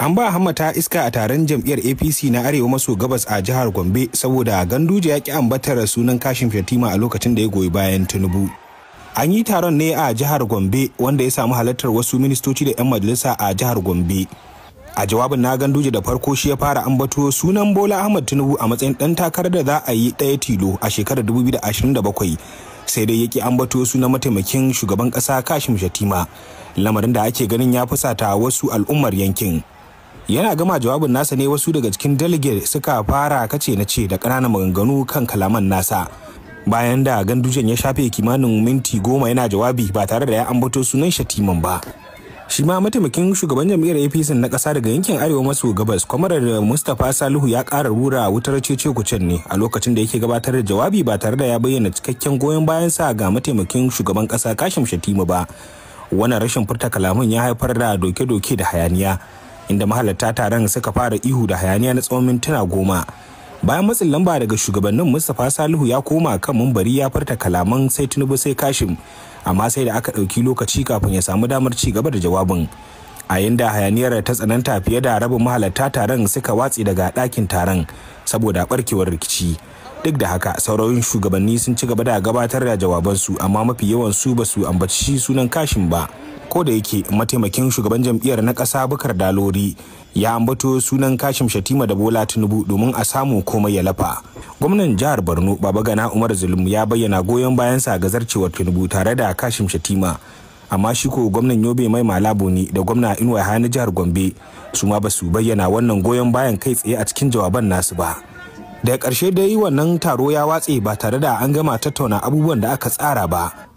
An ba hammata iska a taron jam'iyyar APC na Arewa Maso Gabas a jihar Gombe saboda Ganduje ya ki ambatar sunan Kashim Shatima a lokacin da ya goyi bayan Tinubu. An yi taron ne a jihar Gombe wanda ya samu halartar wasu ministoci da 'yan majalisa a jihar Gombe. A jawabin na Ganduje da farko shi ya fara ambato sunan Bola Ahmed Tinubu a matsayin dan takarar da za a yi ɗaya tilo a shekarar 2027. Sai dai yake ambato sunan mataimakin shugaban ƙasa Kashim Shatima, lamarin da ake ganin ya fusata wasu al'ummar yankin. Yana gama jawabin nasa ne wasu daga cikin delegate suka fara kace na ce da ƙananan maganganu kan kalaman nasa. Bayan da Gandujen ya shafe kimanin minti 10 yana jawabi ba tare da ya ambato sunan Shatiman ba. Shi ma mataimakin shugaban jam'iyyar APC na ƙasa daga yankin Arewa Maso Gabas, Kwamarar Mustapha Salihu ya ƙara rura wutar cece-kucen ne a lokacin da yake gabatar da jawabi ba tare da ya bayyana cikakken goyon bayan sa ga mataimakin shugaban ƙasa Kashim Shatima ba. Wannan rashin furta kalaman ya haifar da doke-doke da hayaniya, inda mahalarta taron suka fara ihu da hayaniya na tsawon mintuna 10. Bayan matsin lamba daga shugabannin, Mustapha Salihu ya koma kan mumbari ya furta kalaman sai Tinubu sai Kashim, amma sai da aka ɗauki lokaci kafin ya samu damar ci gaba da jawabin. A yanda hayaniyar ta tsananta, fiye da rabin mahalarta taron suka watse daga ɗakin taron saboda barkewar rikici. Duk da haka sauran shugabanni sun ci gaba da gabatar da jawabansu, amma mafi yawan su ba su ambaci sunan Kashim ba. Ko da yake mataimakin shugaban jam'iyyar na ƙasa Bukar Dalori ya ambato sunan Kashim Shatima da Bola Tinubu domin a samu komai ya lafa. Gwamnan jihar Borno Babagana Umar Zulum ya bayyana goyon bayansa ga zarcewar Tinubu tare da Kashim Shatima, amma shi ko gwamnan Yobe Mai Malabo ne da gwamna Inuwa na jihar Gombe su ma ba su bayyana wannan goyon bayan kai tsaye a cikin jawaban nasu ba. Daga ƙarshe dai wannan taro ya watse ba tare da an gama tattauna abubuwan da aka tsara ba.